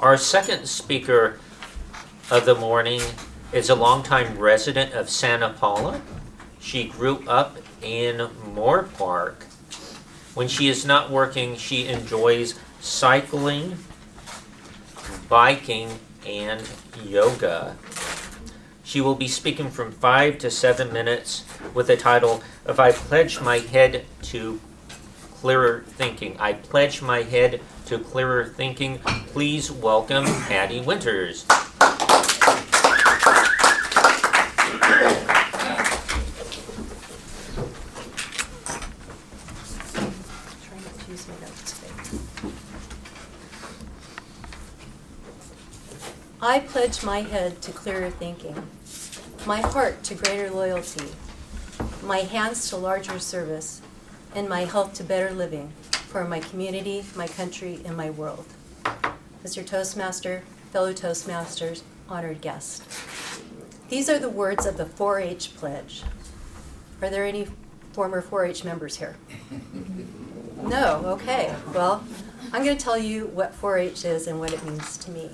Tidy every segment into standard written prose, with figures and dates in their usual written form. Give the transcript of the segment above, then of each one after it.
Our second speaker of the morning is a longtime resident of Santa Paula. She grew up in Moore Park. When she is not working, she enjoys cycling, biking, and yoga. She will be speaking from 5 to 7 minutes with the title of I Pledge My Head to Clearer Thinking. I pledge my head to clearer thinking. Please welcome Paty Winters. I pledge my head to clearer thinking, my heart to greater loyalty, my hands to larger service, and my health to better living for my community, my country, and my world. Mr. Toastmaster, fellow Toastmasters, honored guests. These are the words of the 4-H pledge. Are there any former 4-H members here? No, okay. Well, I'm going to tell you what 4-H is and what it means to me.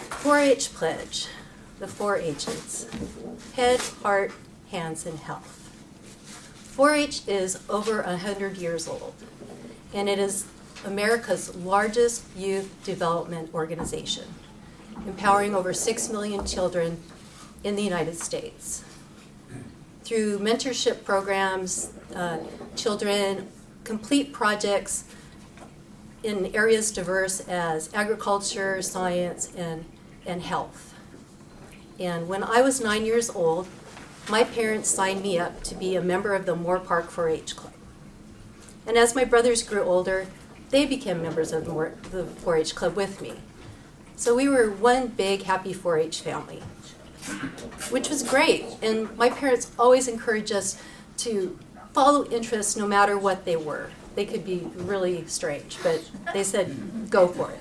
.4-H pledge, the 4 H's, head, heart, hands, and health. 4-H is over 100 years old, and it is America's largest youth development organization, empowering over 6 million children in the United States. Through mentorship programs, children complete projects in areas diverse as agriculture, science, and health. And when I was 9 years old, my parents signed me up to be a member of the Moore Park 4-H Club. And as my brothers grew older, they became members of the 4-H Club with me. So we were one big happy 4-H family, which was great. And my parents always encouraged us to follow interests no matter what they were. They could be really strange, but they said, go for it.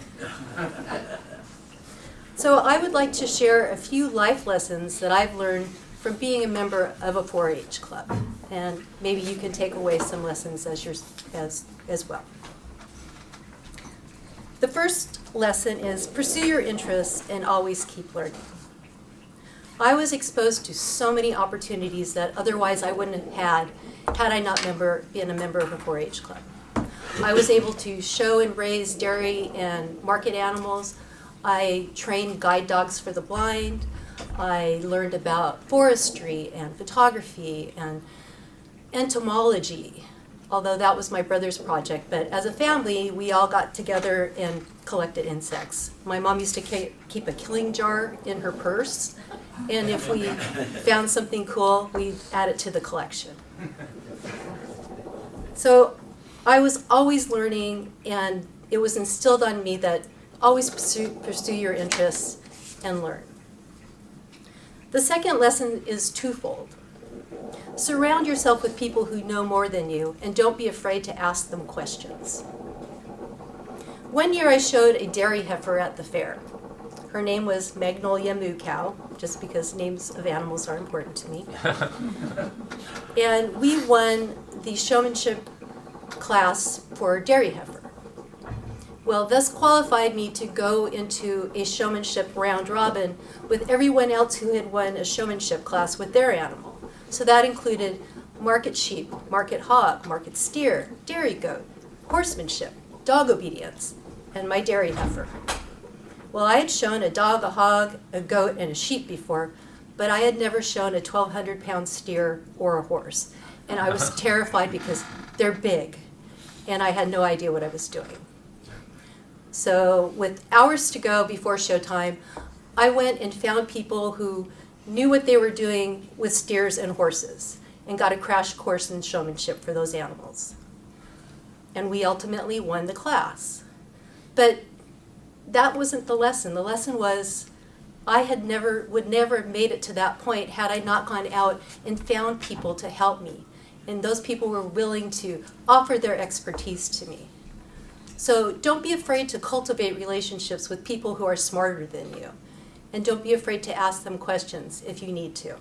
So I would like to share a few life lessons that I've learned from being a member of a 4-H club. And maybe you can take away some lessons as well. The first lesson is pursue your interests and always keep learning. I was exposed to so many opportunities that otherwise I wouldn't have had I not been a member of a 4-H club. I was able to show and raise dairy and market animals. I trained guide dogs for the blind. I learned about forestry and photography and entomology, although that was my brother's project. But as a family, we all got together and collected insects. My mom used to keep a killing jar in her purse, and if we found something cool, we'd add it to the collection. So I was always learning, and it was instilled on me that always pursue your interests and learn. The second lesson is twofold. Surround yourself with people who know more than you, and don't be afraid to ask them questions. One year I showed a dairy heifer at the fair. Her name was Magnolia Moo Cow, just because names of animals are important to me. And we won the showmanship class for dairy heifer. Well, this qualified me to go into a showmanship round robin with everyone else who had won a showmanship class with their animal. So that included market sheep, market hog, market steer, dairy goat, horsemanship, dog obedience, and my dairy heifer. Well, I had shown a dog, a hog, a goat, and a sheep before, but I had never shown a 1,200-pound steer or a horse. And I was terrified because they're big, and I had no idea what I was doing. So with hours to go before showtime, I went and found people who knew what they were doing with steers and horses and got a crash course in showmanship for those animals. And we ultimately won the class. But that wasn't the lesson. The lesson was I would never have made it to that point had I not gone out and found people to help me. And those people were willing to offer their expertise to me. So don't be afraid to cultivate relationships with people who are smarter than you. And don't be afraid to ask them questions if you need to.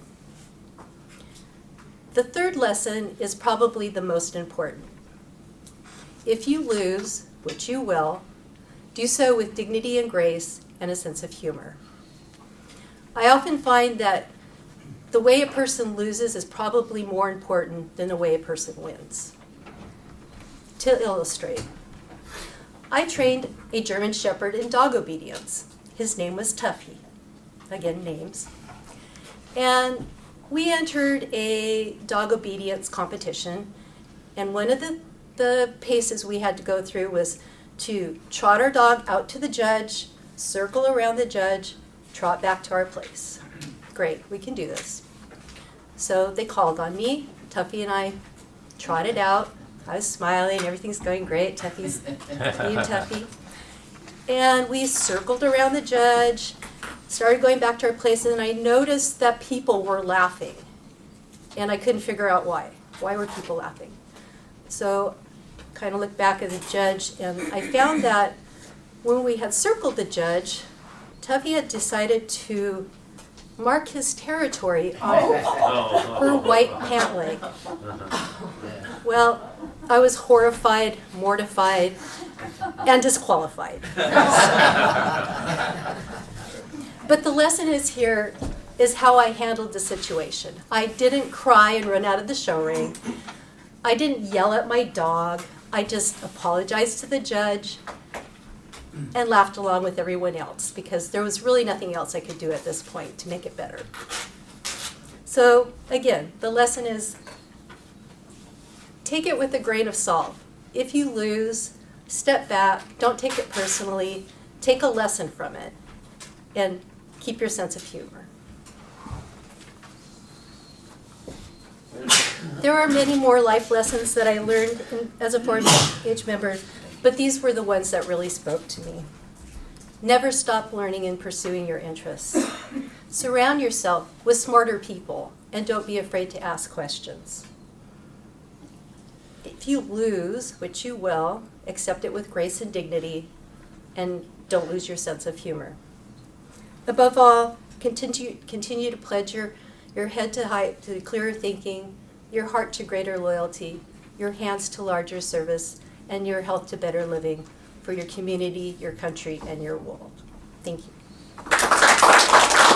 The third lesson is probably the most important. if you lose, which you will, do so with dignity and grace and a sense of humor. I often find that the way a person loses is probably more important than the way a person wins. To illustrate, I trained a German Shepherd in dog obedience. His name was Tuffy. Again, names. And we entered a dog obedience competition, and one of the paces we had to go through was to trot our dog out to the judge, circle around the judge, trot back to our place. Great, we can do this. So they called on me. Tuffy and I trotted out. I was smiling, everything's going great. Tuffy's being Tuffy. And we circled around the judge, started going back to our places, and I noticed that people were laughing. And I couldn't figure out why. Why were people laughing? So kind of looked back at the judge, and I found that when we had circled the judge, Tuffy had decided to mark his territory on her white pant leg. Well, I was horrified, mortified, and disqualified. But the lesson is how I handled the situation. I didn't cry and run out of the show ring. I didn't yell at my dog. I just apologized to the judge and laughed along with everyone else because there was really nothing else I could do at this point to make it better. So again, the lesson is take it with a grain of salt. If you lose, step back, don't take it personally, take a lesson from it, and keep your sense of humor. There are many more life lessons that I learned as a 4-H member, but these were the ones that really spoke to me. Never stop learning and pursuing your interests. Surround yourself with smarter people, and don't be afraid to ask questions. If you lose, which you will, accept it with grace and dignity, and don't lose your sense of humor. Above all, continue to pledge your head to clearer thinking, your heart to greater loyalty, your hands to larger service, and your health to better living for your community, your country, and your world. Thank you.